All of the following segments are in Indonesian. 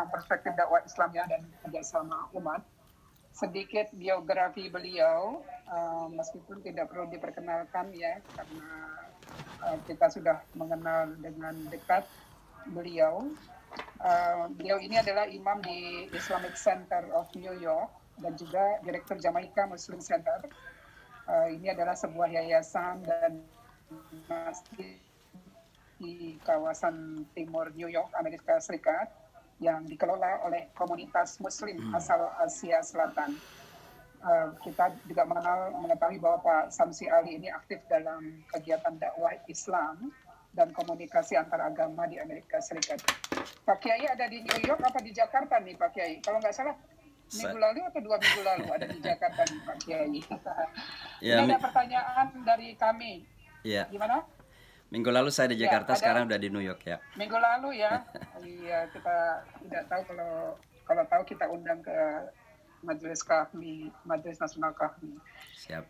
tentang perspektif dakwah Islam ya dan kerjasama umat. Sedikit biografi beliau, meskipun tidak perlu diperkenalkan ya, karena kita sudah mengenal dengan dekat beliau. Beliau ini adalah imam di Islamic Center of New York dan juga direktur Jamaica Muslim Center. Ini adalah sebuah yayasan dan masjid di kawasan timur New York, Amerika Serikat, yang dikelola oleh komunitas Muslim asal Asia Selatan. Kita juga mengetahui bahwa Pak Samsi Ali ini aktif dalam kegiatan dakwah Islam dan komunikasi antar agama di Amerika Serikat. Pak Kiai ada di New York apa di Jakarta nih Pak Kiai? Kalau nggak salah minggu lalu atau 2 minggu lalu ada di Jakarta nih Pak Kiai. Ya, Ini ada pertanyaan dari kami. ya. Gimana? Minggu lalu saya di Jakarta, ada, sekarang udah di New York ya. Minggu lalu ya. Iya, kita tidak tahu kalau tahu kita undang ke Majelis Kahmi, Majelis Nasional Kahmi. Siap.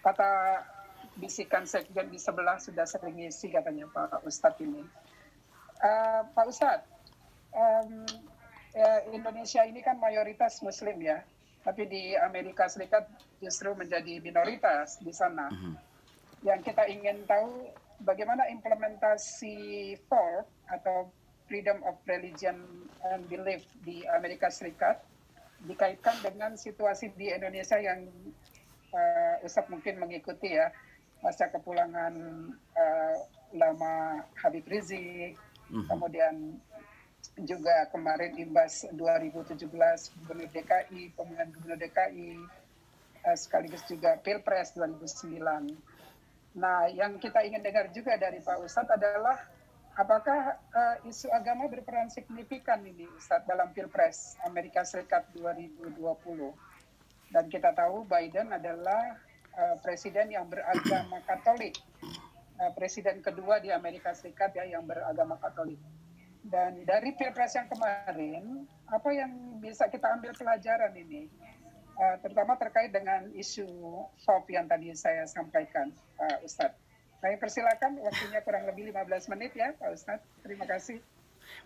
Kata bisikan sekjen di sebelah sudah sering ngisi katanya Pak Ustadz ini. Pak Ustadz, Indonesia ini kan mayoritas Muslim ya, tapi di Amerika Serikat justru menjadi minoritas di sana. Yang kita ingin tahu bagaimana implementasi FORB atau Freedom of Religion and Belief di Amerika Serikat dikaitkan dengan situasi di Indonesia yang Ustadz mungkin mengikuti ya, pasca kepulangan Ulama Habib Rizik, kemudian juga kemarin imbas 2017 Gubernur DKI, pemilihan Gubernur DKI, sekaligus juga Pilpres 2009. Nah, yang kita ingin dengar juga dari Pak Ustadz adalah apakah isu agama berperan signifikan ini Ustadz dalam Pilpres Amerika Serikat 2020? Dan kita tahu Biden adalah presiden yang beragama Katolik, presiden kedua di Amerika Serikat ya yang beragama Katolik. Dan dari Pilpres yang kemarin, apa yang bisa kita ambil pelajaran ini? Terutama terkait dengan isu FOB yang tadi saya sampaikan, Pak Ustadz. Saya persilakan, waktunya kurang lebih 15 menit ya, Pak Ustadz. Terima kasih.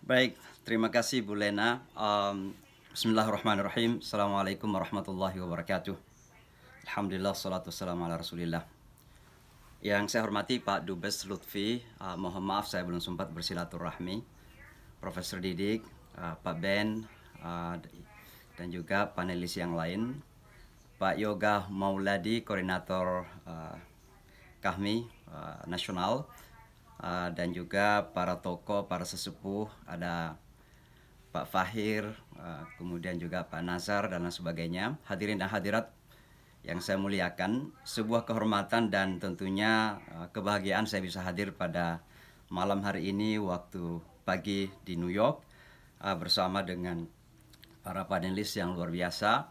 Baik, terima kasih Bu Lena. Bismillahirrahmanirrahim. Assalamualaikum warahmatullahi wabarakatuh. Alhamdulillah, salatu wassalamu ala rasulillah. Yang saya hormati Pak Dubes Lutfi, mohon maaf saya belum sempat bersilaturahmi. Profesor Didik, Pak Ben, dan juga panelis yang lain, Pak Yoga Mauladi, koordinator Kahmi nasional, dan juga para tokoh, para sesepuh, ada Pak Fahir, kemudian juga Pak Nazar dan lain sebagainya. Hadirin dan hadirat yang saya muliakan, sebuah kehormatan dan tentunya kebahagiaan saya bisa hadir pada malam hari ini waktu pagi di New York bersama dengan para panelis yang luar biasa.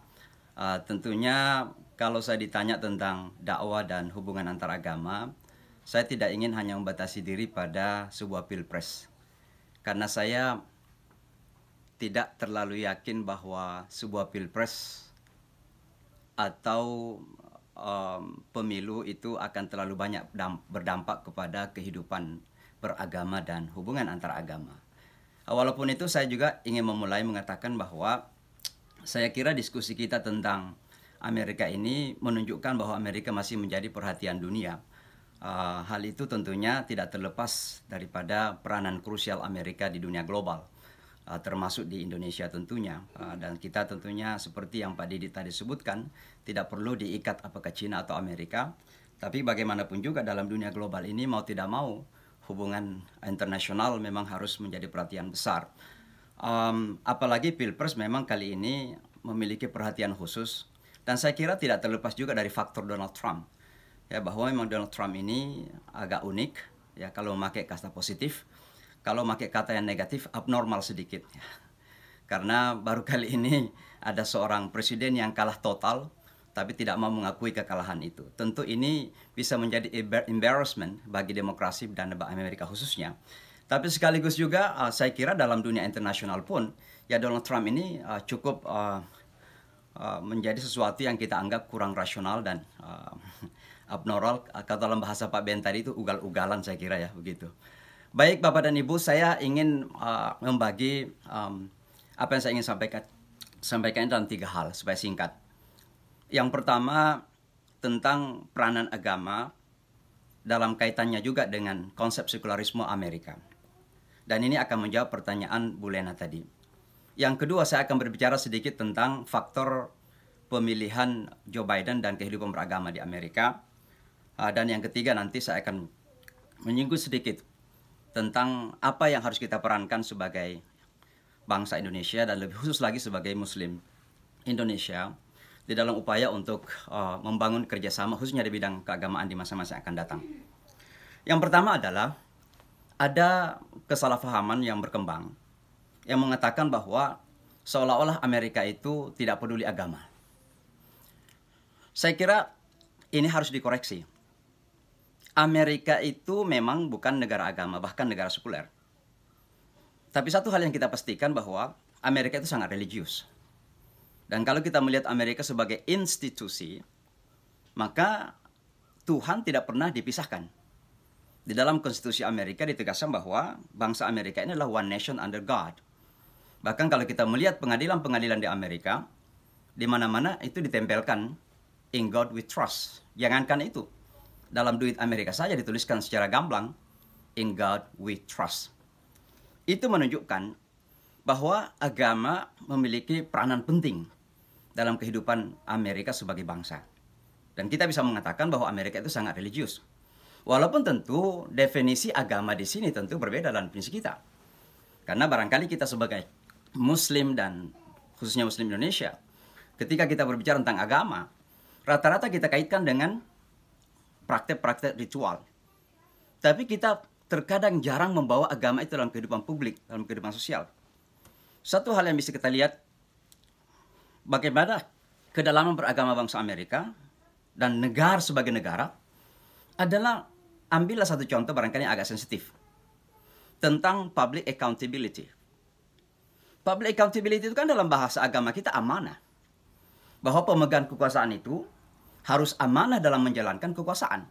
Tentunya kalau saya ditanya tentang dakwah dan hubungan antar agama, saya tidak ingin hanya membatasi diri pada sebuah pilpres. Karena saya tidak terlalu yakin bahwa sebuah pilpres atau pemilu itu akan terlalu banyak berdampak kepada kehidupan beragama dan hubungan antar agama. Walaupun itu saya juga ingin memulai mengatakan bahwa saya kira diskusi kita tentang Amerika ini menunjukkan bahwa Amerika masih menjadi perhatian dunia. Hal itu tentunya tidak terlepas daripada peranan krusial Amerika di dunia global, termasuk di Indonesia tentunya. Dan kita tentunya seperti yang Pak Didi tadi sebutkan, tidak perlu diikat apakah Cina atau Amerika. Tapi bagaimanapun juga dalam dunia global ini mau tidak mau, hubungan internasional memang harus menjadi perhatian besar. Apalagi Pilpres memang kali ini memiliki perhatian khusus. Dan saya kira tidak terlepas juga dari faktor Donald Trump. Ya, bahwa memang Donald Trump ini agak unik. Ya, kalau memakai kata positif. Kalau memakai kata yang negatif, abnormal sedikit. Ya. Karena baru kali ini ada seorang presiden yang kalah total, tapi tidak mau mengakui kekalahan itu. Tentu ini bisa menjadi embarrassment bagi demokrasi dan Amerika khususnya. Tapi sekaligus juga saya kira dalam dunia internasional pun, ya Donald Trump ini cukup menjadi sesuatu yang kita anggap kurang rasional dan abnormal. Kalau dalam bahasa Pak Ben tadi itu ugal-ugalan saya kira ya begitu. Baik Bapak dan Ibu, saya ingin membagi apa yang saya ingin sampaikan dalam 3 hal supaya singkat. Yang pertama tentang peranan agama dalam kaitannya juga dengan konsep sekularisme Amerika. Dan ini akan menjawab pertanyaan Bu Lena tadi. Yang kedua, saya akan berbicara sedikit tentang faktor pemilihan Joe Biden dan kehidupan beragama di Amerika. Dan yang ketiga nanti saya akan menyinggung sedikit tentang apa yang harus kita perankan sebagai bangsa Indonesia dan lebih khusus lagi sebagai Muslim Indonesia di dalam upaya untuk membangun kerjasama khususnya di bidang keagamaan di masa-masa yang akan datang. Yang pertama adalah ada kesalahpahaman yang berkembang yang mengatakan bahwa seolah-olah Amerika itu tidak peduli agama. Saya kira ini harus dikoreksi. Amerika itu memang bukan negara agama, bahkan negara sekuler. Tapi satu hal yang kita pastikan bahwa Amerika itu sangat religius. Dan kalau kita melihat Amerika sebagai institusi, maka Tuhan tidak pernah dipisahkan. Di dalam konstitusi Amerika ditegaskan bahwa bangsa Amerika ini adalah one nation under God. Bahkan kalau kita melihat pengadilan-pengadilan di Amerika, di mana-mana itu ditempelkan in God we trust. Jangankan itu, dalam duit Amerika saja dituliskan secara gamblang, in God we trust. Itu menunjukkan bahwa agama memiliki peranan penting dalam kehidupan Amerika sebagai bangsa. Dan kita bisa mengatakan bahwa Amerika itu sangat religius. Walaupun tentu definisi agama di sini tentu berbeda dengan prinsip kita. Karena barangkali kita sebagai Muslim dan khususnya Muslim Indonesia, ketika kita berbicara tentang agama, rata-rata kita kaitkan dengan praktek-praktek ritual. Tapi kita terkadang jarang membawa agama itu dalam kehidupan publik, dalam kehidupan sosial. Satu hal yang bisa kita lihat, bagaimana kedalaman beragama bangsa Amerika dan negara sebagai negara adalah, ambillah satu contoh barangkali agak sensitif, tentang public accountability. Public accountability itu kan dalam bahasa agama kita amanah. Bahwa pemegang kekuasaan itu harus amanah dalam menjalankan kekuasaan.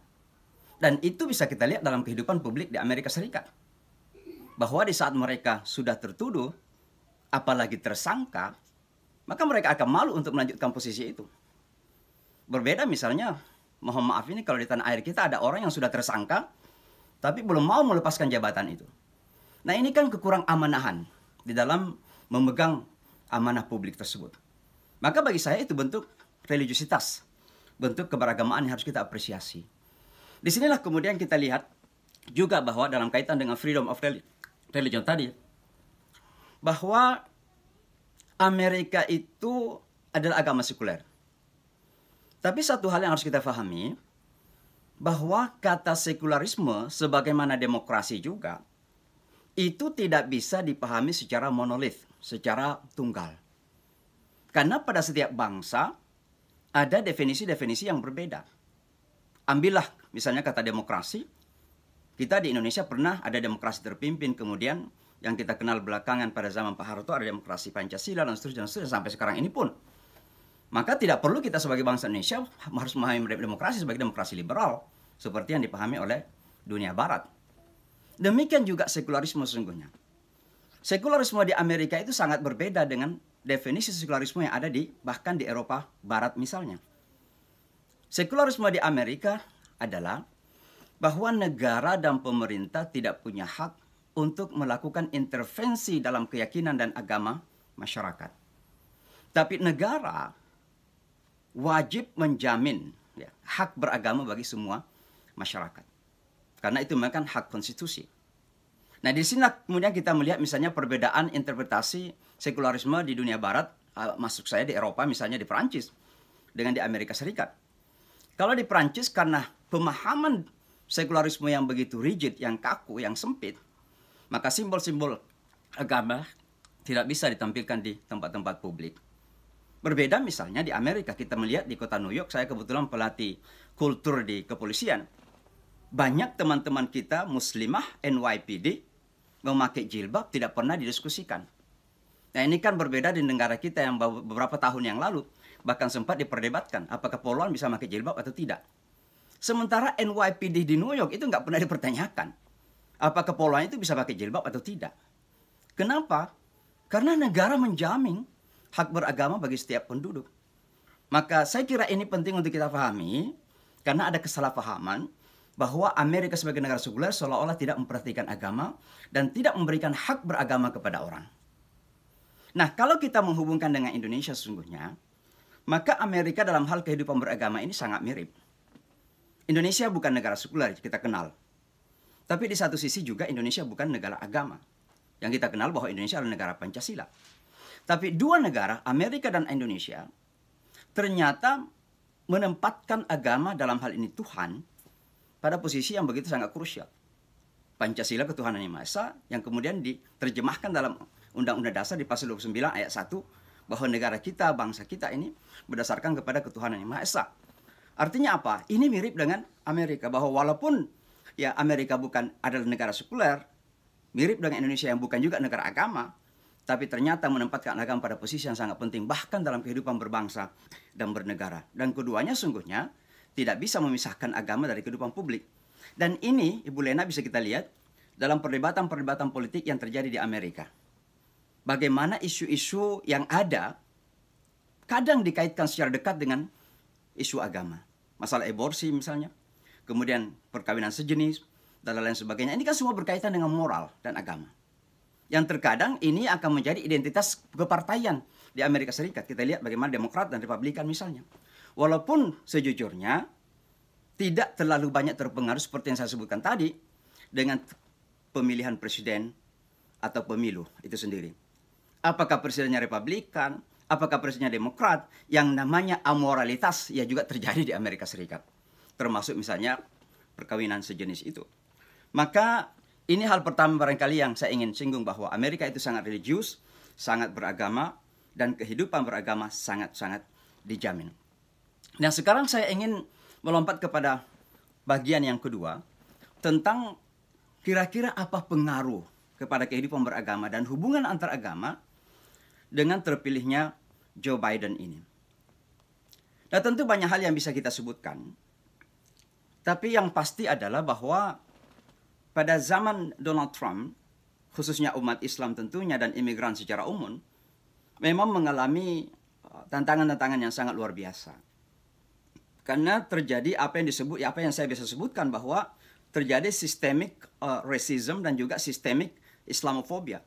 Dan itu bisa kita lihat dalam kehidupan publik di Amerika Serikat. Bahwa di saat mereka sudah tertuduh, apalagi tersangka, maka mereka akan malu untuk melanjutkan posisi itu. Berbeda misalnya, mohon maaf ini kalau di tanah air kita ada orang yang sudah tersangka, tapi belum mau melepaskan jabatan itu. Nah ini kan kekurang amanahan di dalam memegang amanah publik tersebut. Maka bagi saya itu bentuk religiusitas, bentuk keberagamaan yang harus kita apresiasi. Disinilah kemudian kita lihat juga bahwa dalam kaitan dengan freedom of religion tadi, bahwa Amerika itu adalah agama sekuler. Tapi satu hal yang harus kita pahami, bahwa kata sekularisme sebagaimana demokrasi juga, itu tidak bisa dipahami secara monolit, secara tunggal. Karena pada setiap bangsa ada definisi-definisi yang berbeda. Ambillah misalnya kata demokrasi. Kita di Indonesia pernah ada demokrasi terpimpin, kemudian yang kita kenal belakangan pada zaman Pak Harto ada demokrasi Pancasila dan seterusnya sampai sekarang ini pun. Maka tidak perlu kita sebagai bangsa Indonesia harus memahami demokrasi sebagai demokrasi liberal seperti yang dipahami oleh dunia barat. Demikian juga sekularisme sesungguhnya. Sekularisme di Amerika itu sangat berbeda dengan definisi sekularisme yang ada bahkan di Eropa Barat misalnya. Sekularisme di Amerika adalah bahwa negara dan pemerintah tidak punya hak untuk melakukan intervensi dalam keyakinan dan agama masyarakat. Tapi negara wajib menjamin hak beragama bagi semua masyarakat. Karena itu merupakan hak konstitusi. Nah, di sini kemudian kita melihat misalnya perbedaan interpretasi sekularisme di dunia barat, masuk saya di Eropa misalnya di Perancis dengan di Amerika Serikat. Kalau di Perancis karena pemahaman sekularisme yang begitu rigid, yang kaku, yang sempit, maka simbol-simbol agama tidak bisa ditampilkan di tempat-tempat publik. Berbeda misalnya di Amerika, kita melihat di kota New York, saya kebetulan pelatih kultur di kepolisian. Banyak teman-teman kita muslimah NYPD memakai jilbab tidak pernah didiskusikan. Nah ini kan berbeda di negara kita yang beberapa tahun yang lalu bahkan sempat diperdebatkan apakah poluan bisa pakai jilbab atau tidak. Sementara NYPD di New York itu nggak pernah dipertanyakan. apakah Polonia itu bisa pakai jilbab atau tidak. Kenapa? Karena negara menjamin hak beragama bagi setiap penduduk. Maka saya kira ini penting untuk kita pahami, karena ada kesalahpahaman bahwa Amerika sebagai negara sekuler seolah-olah tidak memperhatikan agama dan tidak memberikan hak beragama kepada orang. Nah, kalau kita menghubungkan dengan Indonesia sesungguhnya, maka Amerika dalam hal kehidupan beragama ini sangat mirip. Indonesia bukan negara sekuler, kita kenal. Tapi di satu sisi juga Indonesia bukan negara agama. Yang kita kenal bahwa Indonesia adalah negara Pancasila. Tapi dua negara, Amerika dan Indonesia, ternyata menempatkan agama dalam hal ini Tuhan pada posisi yang begitu sangat krusial. Pancasila ketuhanan yang Maha Esa yang kemudian diterjemahkan dalam Undang-Undang Dasar di pasal 29 ayat 1 bahwa negara kita, bangsa kita ini berdasarkan kepada ketuhanan yang Maha Esa. Artinya apa? Ini mirip dengan Amerika, bahwa walaupun ya Amerika bukan adalah negara sekuler, mirip dengan Indonesia yang bukan juga negara agama, tapi ternyata menempatkan agama pada posisi yang sangat penting, bahkan dalam kehidupan berbangsa dan bernegara. Dan keduanya sungguhnya tidak bisa memisahkan agama dari kehidupan publik. Dan ini, Ibu Lena, bisa kita lihat dalam perdebatan-perdebatan politik yang terjadi di Amerika. Bagaimana isu-isu yang ada kadang dikaitkan secara dekat dengan isu agama. Masalah aborsi misalnya, kemudian perkawinan sejenis, dan lain sebagainya. Ini kan semua berkaitan dengan moral dan agama. Yang terkadang ini akan menjadi identitas kepartaian di Amerika Serikat. Kita lihat bagaimana Demokrat dan Republikan misalnya. Walaupun sejujurnya tidak terlalu banyak terpengaruh seperti yang saya sebutkan tadi dengan pemilihan presiden atau pemilu itu sendiri. Apakah presidennya Republikan, apakah presidennya Demokrat, yang namanya amoralitas ya juga terjadi di Amerika Serikat. Termasuk misalnya perkawinan sejenis itu. Maka ini hal pertama barangkali yang saya ingin singgung, bahwa Amerika itu sangat religius, sangat beragama, dan kehidupan beragama sangat-sangat dijamin. Nah, sekarang saya ingin melompat kepada bagian yang kedua, tentang kira-kira apa pengaruh kepada kehidupan beragama dan hubungan antar agama dengan terpilihnya Joe Biden ini. Nah, tentu banyak hal yang bisa kita sebutkan, tapi yang pasti adalah bahwa pada zaman Donald Trump, khususnya umat Islam tentunya dan imigran secara umum, memang mengalami tantangan-tantangan yang sangat luar biasa. Karena terjadi apa yang saya bisa sebutkan, bahwa terjadi systemic racism dan juga systemic Islamofobia.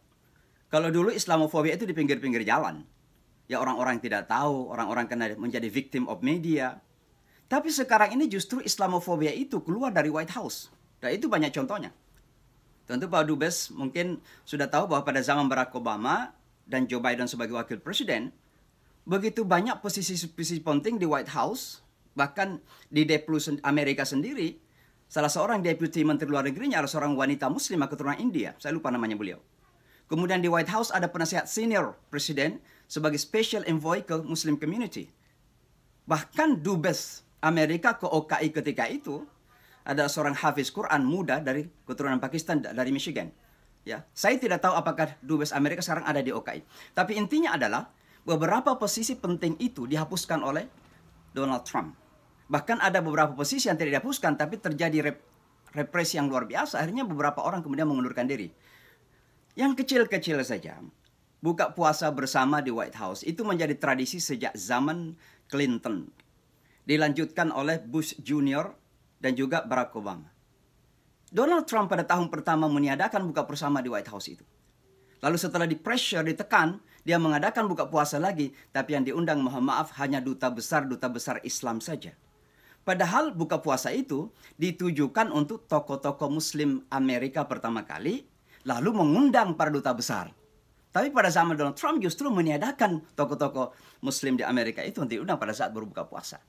Kalau dulu Islamofobia itu di pinggir-pinggir jalan, ya orang-orang tidak tahu, orang-orang kena menjadi victim of media. Tapi sekarang ini justru Islamofobia itu keluar dari White House. Dan itu banyak contohnya. Tentu Pak Dubes mungkin sudah tahu bahwa pada zaman Barack Obama dan Joe Biden sebagai wakil presiden, begitu banyak posisi-posisi penting di White House, bahkan di Deplu Amerika sendiri, salah seorang deputi menteri luar negerinya adalah seorang wanita muslim keturunan India. Saya lupa namanya beliau. Kemudian di White House ada penasihat senior presiden sebagai special envoy ke Muslim community. Bahkan Dubes Amerika ke OKI ketika itu ada seorang hafiz Quran muda dari keturunan Pakistan, dari Michigan. Ya, saya tidak tahu apakah Dubes Amerika sekarang ada di OKI. Tapi intinya adalah beberapa posisi penting itu dihapuskan oleh Donald Trump. Bahkan ada beberapa posisi yang tidak dihapuskan, tapi terjadi represi yang luar biasa. Akhirnya beberapa orang kemudian mengundurkan diri. Yang kecil-kecil saja, buka puasa bersama di White House itu menjadi tradisi sejak zaman Clinton. Dilanjutkan oleh Bush Jr. dan juga Barack Obama. Donald Trump pada tahun pertama meniadakan buka bersama di White House itu. Lalu setelah di-pressure, ditekan, dia mengadakan buka puasa lagi, tapi yang diundang, mohon maaf, hanya duta besar Islam saja. Padahal buka puasa itu ditujukan untuk tokoh-tokoh Muslim Amerika pertama kali, lalu mengundang para duta besar. Tapi pada zaman Donald Trump justru meniadakan tokoh-tokoh Muslim di Amerika itu untuk diundang pada saat berbuka puasa.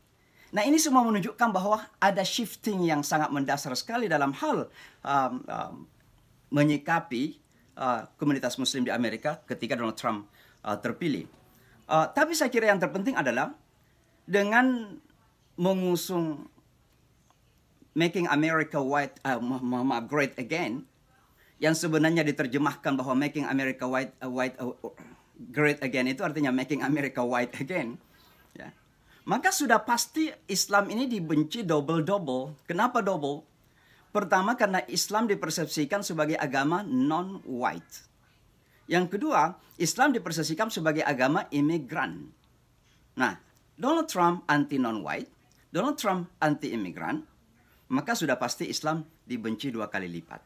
Nah, ini semua menunjukkan bahwa ada shifting yang sangat mendasar sekali dalam hal menyikapi komunitas Muslim di Amerika ketika Donald Trump terpilih. Tapi saya kira yang terpenting adalah dengan mengusung Making America Great Again, yang sebenarnya diterjemahkan bahwa Making America Great Again itu artinya Making America White Again. Ya. Maka sudah pasti Islam ini dibenci double-double. Kenapa double? Pertama, karena Islam dipersepsikan sebagai agama non-white. Yang kedua, Islam dipersepsikan sebagai agama imigran. Nah, Donald Trump anti non-white, Donald Trump anti imigran, maka sudah pasti Islam dibenci 2 kali lipat.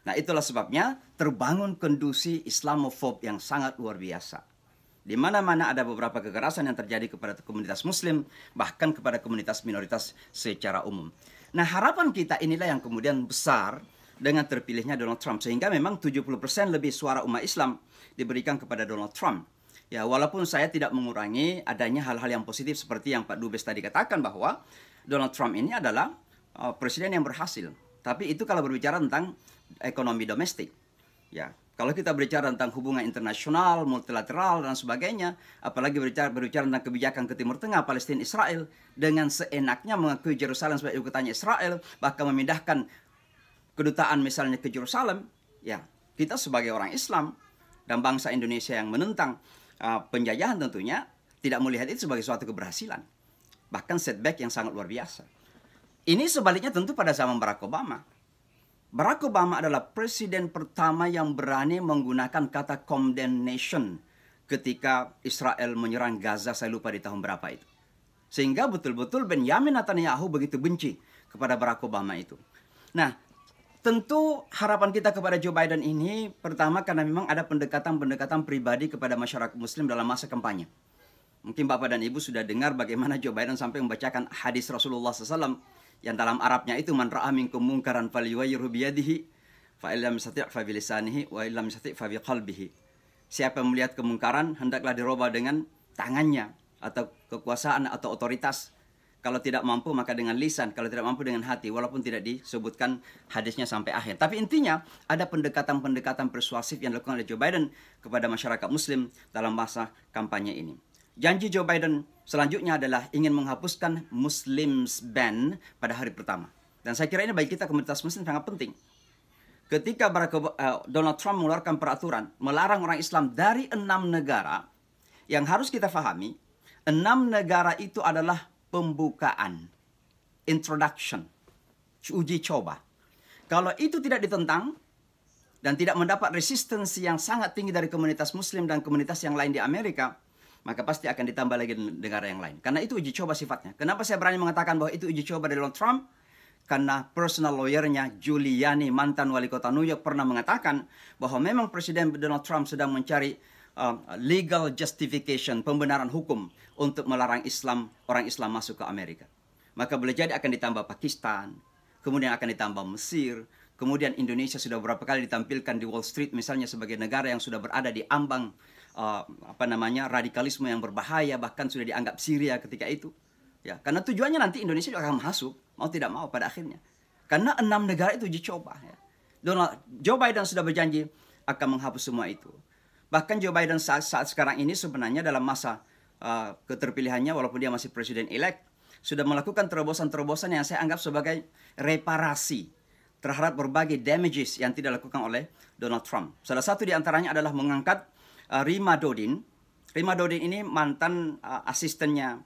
Nah, itulah sebabnya terbangun kondusi Islamofob yang sangat luar biasa. Di mana-mana ada beberapa kekerasan yang terjadi kepada komunitas Muslim, bahkan kepada komunitas minoritas secara umum. Nah, harapan kita inilah yang kemudian besar dengan terpilihnya Donald Trump. Sehingga memang 70% lebih suara umat Islam diberikan kepada Donald Trump. Ya, walaupun saya tidak mengurangi adanya hal-hal yang positif seperti yang Pak Dubes tadi katakan bahwa Donald Trump ini adalah presiden yang berhasil. Tapi itu kalau berbicara tentang ekonomi domestik. Ya, kalau kita berbicara tentang hubungan internasional, multilateral dan sebagainya, apalagi berbicara tentang kebijakan ke Timur Tengah, Palestina, Israel, dengan seenaknya mengakui Yerusalem sebagai ibu kotanya Israel, bahkan memindahkan kedutaan misalnya ke Yerusalem, ya kita sebagai orang Islam dan bangsa Indonesia yang menentang penjajahan tentunya tidak melihat itu sebagai suatu keberhasilan, bahkan setback yang sangat luar biasa. Ini sebaliknya tentu pada zaman Barack Obama. Barack Obama adalah presiden pertama yang berani menggunakan kata condemnation ketika Israel menyerang Gaza, saya lupa di tahun berapa itu. Sehingga betul-betul Benjamin Netanyahu begitu benci kepada Barack Obama itu. Nah, tentu harapan kita kepada Joe Biden ini pertama karena memang ada pendekatan-pendekatan pribadi kepada masyarakat Muslim dalam masa kampanye. Mungkin Bapak dan Ibu sudah dengar bagaimana Joe Biden sampai membacakan hadis Rasulullah SAW yang dalam Arabnya itu man ra'a minkum munkaran falyughayyirhu biyadihi fa illam yastati' fa bilisanihi wa illam yastati' fa biqalbihi. Siapa yang melihat kemungkaran hendaklah dirubah dengan tangannya atau kekuasaan atau otoritas. Kalau tidak mampu maka dengan lisan, kalau tidak mampu dengan hati, walaupun tidak disebutkan hadisnya sampai akhir. Tapi intinya ada pendekatan-pendekatan persuasif yang dilakukan oleh Joe Biden kepada masyarakat Muslim dalam masa kampanye ini. Janji Joe Biden selanjutnya adalah ingin menghapuskan Muslims ban pada hari pertama. Dan saya kira ini bagi kita komunitas Muslim sangat penting. Ketika Donald Trump mengeluarkan peraturan melarang orang Islam dari 6 negara, yang harus kita fahami, 6 negara itu adalah pembukaan, introduction, uji coba. Kalau itu tidak ditentang dan tidak mendapat resistensi yang sangat tinggi dari komunitas Muslim dan komunitas yang lain di Amerika, maka pasti akan ditambah lagi negara yang lain. Karena itu uji coba sifatnya. Kenapa saya berani mengatakan bahwa itu uji coba dari Donald Trump? Karena personal lawyernya Giuliani, mantan wali kota New York, pernah mengatakan bahwa memang Presiden Donald Trump sedang mencari legal justification, pembenaran hukum untuk melarang orang Islam masuk ke Amerika. Maka boleh jadi akan ditambah Pakistan, kemudian akan ditambah Mesir, kemudian Indonesia sudah beberapa kali ditampilkan di Wall Street misalnya sebagai negara yang sudah berada di ambang radikalisme yang berbahaya, bahkan sudah dianggap Syria ketika itu. Ya, karena tujuannya nanti Indonesia juga akan masuk, mau tidak mau pada akhirnya. Karena 6 negara itu uji coba. Ya. Joe Biden sudah berjanji akan menghapus semua itu. Bahkan Joe Biden saat sekarang ini sebenarnya dalam masa keterpilihannya, walaupun dia masih presiden elect, sudah melakukan terobosan-terobosan yang saya anggap sebagai reparasi terhadap berbagai damages yang tidak dilakukan oleh Donald Trump. Salah satu di antaranya adalah mengangkat Rima Dodin. Rima Dodin ini mantan asistennya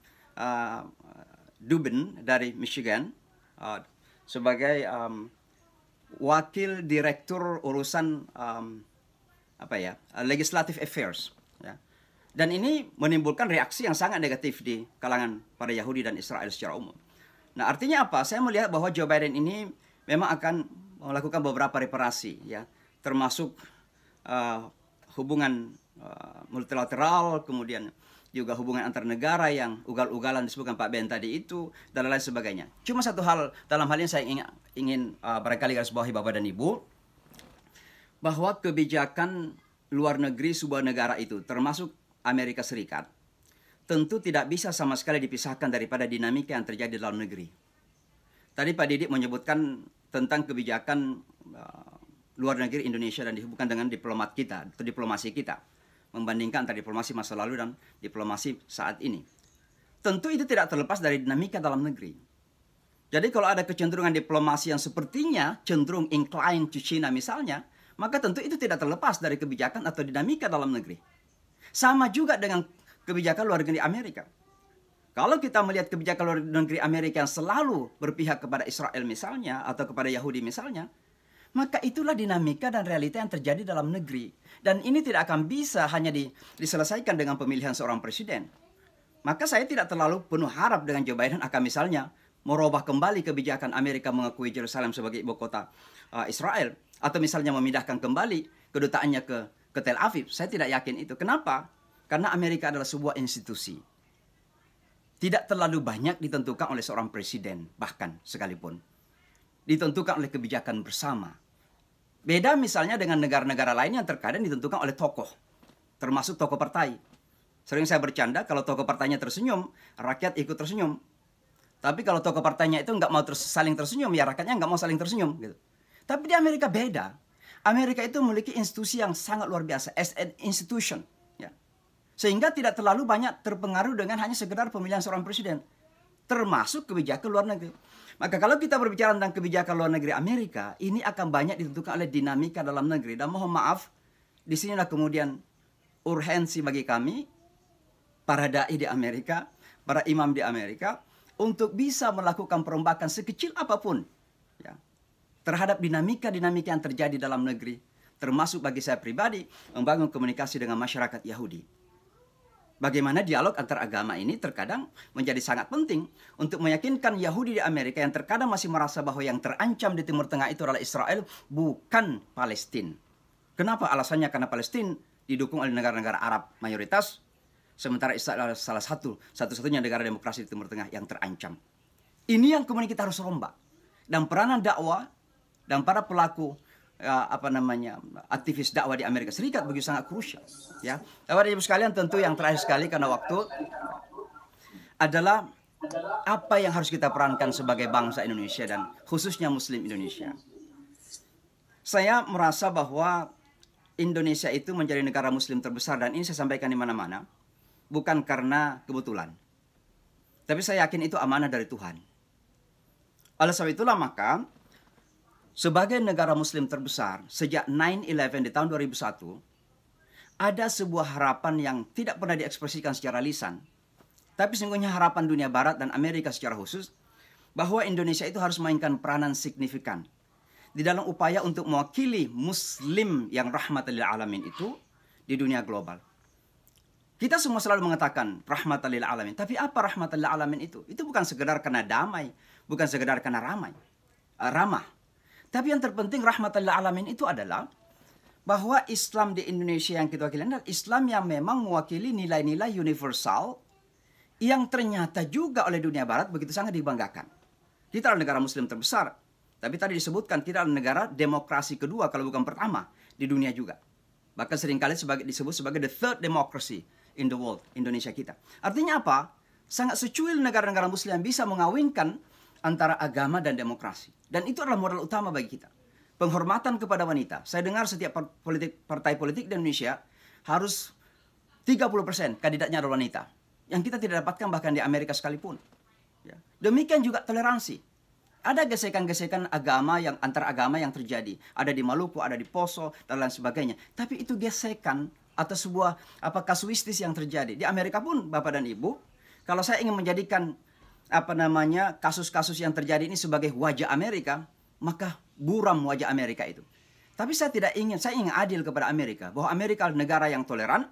Dubin dari Michigan sebagai wakil direktur urusan legislative affairs. Ya. Dan ini menimbulkan reaksi yang sangat negatif di kalangan para Yahudi dan Israel secara umum. Nah, artinya apa? Saya melihat bahwa Joe Biden ini memang akan melakukan beberapa reparasi, ya, termasuk hubungan multilateral, kemudian juga hubungan antar negara yang ugal-ugalan disebutkan Pak Ben tadi itu, dan lain sebagainya. Cuma satu hal dalam hal ini saya ingin barangkali garis bawahi Bapak dan Ibu, bahwa kebijakan luar negeri sebuah negara itu, termasuk Amerika Serikat, tentu tidak bisa sama sekali dipisahkan daripada dinamika yang terjadi di dalam negeri. Tadi Pak Didik menyebutkan tentang kebijakan luar negeri Indonesia dan dihubungkan dengan diplomat kita, atau diplomasi kita, membandingkan antara diplomasi masa lalu dan diplomasi saat ini. Tentu itu tidak terlepas dari dinamika dalam negeri. Jadi kalau ada kecenderungan diplomasi yang sepertinya cenderung incline to China misalnya, maka tentu itu tidak terlepas dari kebijakan atau dinamika dalam negeri. Sama juga dengan kebijakan luar negeri Amerika. Kalau kita melihat kebijakan luar negeri Amerika yang selalu berpihak kepada Israel misalnya, atau kepada Yahudi misalnya, maka itulah dinamika dan realita yang terjadi dalam negeri. Dan ini tidak akan bisa hanya diselesaikan dengan pemilihan seorang presiden. Maka saya tidak terlalu penuh harap dengan Joe Biden akan misalnya merubah kembali kebijakan Amerika mengakui Yerusalem sebagai ibu kota Israel. Atau misalnya memindahkan kembali kedutaannya ke Tel Aviv. Saya tidak yakin itu. Kenapa? Karena Amerika adalah sebuah institusi. Tidak terlalu banyak ditentukan oleh seorang presiden, bahkan sekalipun. Ditentukan oleh kebijakan bersama. Beda misalnya dengan negara-negara lain yang terkadang ditentukan oleh tokoh, termasuk tokoh partai. Sering saya bercanda, kalau tokoh partainya tersenyum, rakyat ikut tersenyum. Tapi kalau tokoh partainya itu nggak mau saling tersenyum, ya rakyatnya nggak mau saling tersenyum. Gitu. Tapi di Amerika beda. Amerika itu memiliki institusi yang sangat luar biasa, as an institution. Sehingga tidak terlalu banyak terpengaruh dengan hanya sekedar pemilihan seorang presiden. Termasuk kebijakan luar negeri. Maka kalau kita berbicara tentang kebijakan luar negeri Amerika, ini akan banyak ditentukan oleh dinamika dalam negeri. Dan mohon maaf, disinilah kemudian urgensi bagi kami, para da'i di Amerika, para imam di Amerika, untuk bisa melakukan perombakan sekecil apapun ya, terhadap dinamika-dinamika yang terjadi dalam negeri. Termasuk bagi saya pribadi, membangun komunikasi dengan masyarakat Yahudi. Bagaimana dialog antar agama ini terkadang menjadi sangat penting untuk meyakinkan Yahudi di Amerika yang terkadang masih merasa bahwa yang terancam di Timur Tengah itu adalah Israel, bukan Palestina. Kenapa? Alasannya karena Palestina didukung oleh negara-negara Arab mayoritas, sementara Israel adalah salah satu-satunya negara demokrasi di Timur Tengah yang terancam. Ini yang kemudian kita harus rombak. Dan peranan dakwah dan para pelaku aktivis dakwah di Amerika Serikat begitu sangat krusial ya. Bapak Ibu sekalian, tentu yang terakhir sekali karena waktu adalah apa yang harus kita perankan sebagai bangsa Indonesia dan khususnya Muslim Indonesia. Saya merasa bahwa Indonesia itu menjadi negara Muslim terbesar, dan ini saya sampaikan di mana-mana bukan karena kebetulan, tapi saya yakin itu amanah dari Tuhan. Oleh sebab itulah maka sebagai negara Muslim terbesar sejak 9/11 di tahun 2001, ada sebuah harapan yang tidak pernah diekspresikan secara lisan. Tapi sesungguhnya harapan dunia Barat dan Amerika secara khusus, bahwa Indonesia itu harus mainkan peranan signifikan di dalam upaya untuk mewakili Muslim yang rahmatan lil alamin itu di dunia global. Kita semua selalu mengatakan rahmatan lil alamin. Tapi apa rahmatan lil alamin itu? Itu bukan sekedar karena damai, bukan sekedar karena ramah. Tapi yang terpenting rahmatan lil alamin itu adalah bahwa Islam di Indonesia yang kita wakili adalah Islam yang memang mewakili nilai-nilai universal yang ternyata juga oleh dunia Barat begitu sangat dibanggakan. Kita adalah negara Muslim terbesar, tapi tadi disebutkan kita adalah negara demokrasi kedua kalau bukan pertama di dunia juga. Bahkan seringkali disebut sebagai the third democracy in the world, Indonesia kita. Artinya apa? Sangat secuil negara-negara Muslim yang bisa mengawinkan antara agama dan demokrasi. Dan itu adalah modal utama bagi kita. Penghormatan kepada wanita. Saya dengar setiap partai politik di Indonesia harus 30% kandidatnya adalah wanita. Yang kita tidak dapatkan bahkan di Amerika sekalipun. Ya. Demikian juga toleransi. Ada gesekan-gesekan antar agama yang terjadi. Ada di Maluku, ada di Poso, dan lain sebagainya. Tapi itu gesekan atau sebuah kasuistis yang terjadi. Di Amerika pun, Bapak dan Ibu, kalau saya ingin menjadikan kasus-kasus yang terjadi ini sebagai wajah Amerika, maka buram wajah Amerika itu. Tapi saya ingin adil kepada Amerika, bahwa Amerika adalah negara yang toleran,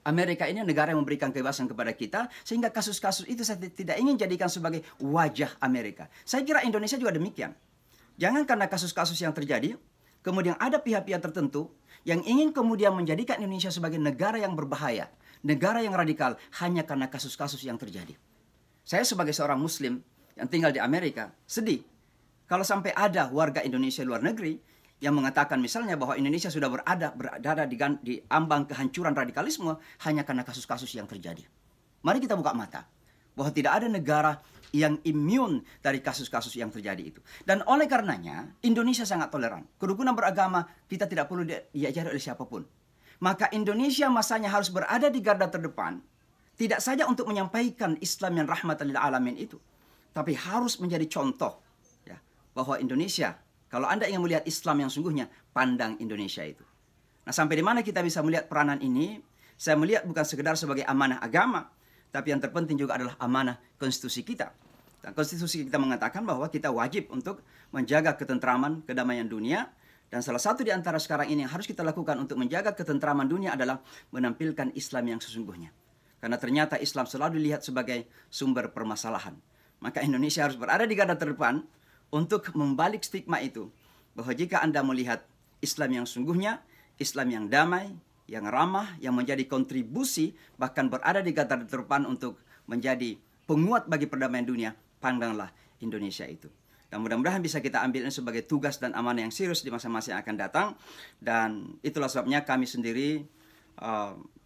Amerika ini negara yang memberikan kebebasan kepada kita, sehingga kasus-kasus itu saya tidak ingin jadikan sebagai wajah Amerika. Saya kira Indonesia juga demikian. Jangan karena kasus-kasus yang terjadi, kemudian ada pihak-pihak tertentu yang ingin kemudian menjadikan Indonesia sebagai negara yang berbahaya, negara yang radikal, hanya karena kasus-kasus yang terjadi. Saya sebagai seorang Muslim yang tinggal di Amerika, sedih kalau sampai ada warga Indonesia luar negeri yang mengatakan misalnya bahwa Indonesia sudah berada di ambang kehancuran radikalisme hanya karena kasus-kasus yang terjadi. Mari kita buka mata bahwa tidak ada negara yang imun dari kasus-kasus yang terjadi itu. Dan oleh karenanya, Indonesia sangat toleran. Kerukunan beragama kita tidak perlu diajari oleh siapapun. Maka Indonesia masanya harus berada di garda terdepan, tidak saja untuk menyampaikan Islam yang rahmatan lil alamin itu, tapi harus menjadi contoh ya, bahwa Indonesia, kalau Anda ingin melihat Islam yang sungguhnya, pandang Indonesia itu. Nah, sampai di mana kita bisa melihat peranan ini? Saya melihat bukan sekedar sebagai amanah agama, tapi yang terpenting juga adalah amanah konstitusi kita. Dan konstitusi kita mengatakan bahwa kita wajib untuk menjaga ketentraman, kedamaian dunia. Dan salah satu di antara sekarang ini yang harus kita lakukan untuk menjaga ketentraman dunia adalah menampilkan Islam yang sesungguhnya. Karena ternyata Islam selalu dilihat sebagai sumber permasalahan. Maka Indonesia harus berada di garda terdepan untuk membalik stigma itu. Bahwa jika Anda melihat Islam yang sungguhnya, Islam yang damai, yang ramah, yang menjadi kontribusi, bahkan berada di garda terdepan untuk menjadi penguat bagi perdamaian dunia, pandanglah Indonesia itu. Dan mudah-mudahan bisa kita ambil ini sebagai tugas dan amanah yang serius di masa-masa yang akan datang. Dan itulah sebabnya kami sendiri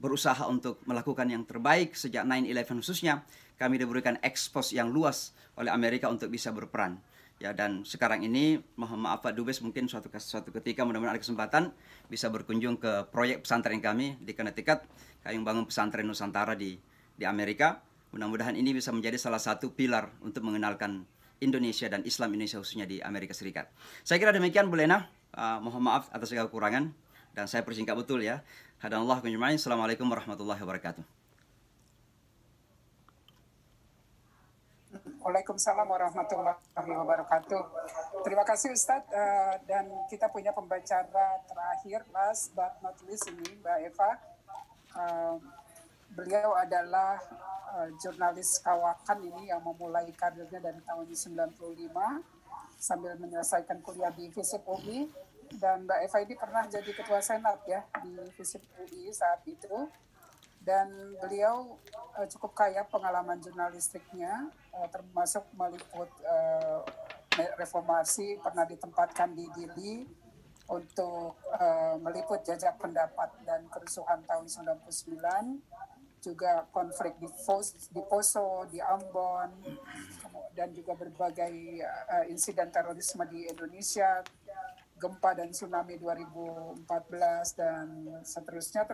berusaha untuk melakukan yang terbaik sejak 9/11 khususnya. Kami diberikan ekspos yang luas oleh Amerika untuk bisa berperan. Ya, dan sekarang ini mohon maaf Pak Dubes, mungkin suatu ketika mudah-mudahan ada kesempatan bisa berkunjung ke proyek pesantren kami di Connecticut. Kami membangun pesantren Nusantara di Amerika. Mudah-mudahan ini bisa menjadi salah satu pilar untuk mengenalkan Indonesia dan Islam Indonesia khususnya di Amerika Serikat. Saya kira demikian Bu Lena. Mohon maaf atas segala kekurangan dan saya persingkat betul ya. Hadanallahu kunjumai. Assalamualaikum warahmatullahi wabarakatuh. Waalaikumsalam warahmatullahi wabarakatuh. Terima kasih Ustadz, dan kita punya pembicara terakhir, last but not least ini Mbak Eva. Beliau adalah jurnalis kawakan ini yang memulai karirnya dari tahun 95 sambil menyelesaikan kuliah di FISIP UI, dan Mbak Eva ini pernah jadi ketua senat ya di FISIP UI saat itu. Dan beliau cukup kaya pengalaman jurnalistiknya, termasuk meliput reformasi, pernah ditempatkan di Dili untuk meliput jajak pendapat dan kerusuhan tahun 99, juga konflik di Poso, di Ambon, dan juga berbagai insiden terorisme di Indonesia, gempa dan tsunami 2014 dan seterusnya.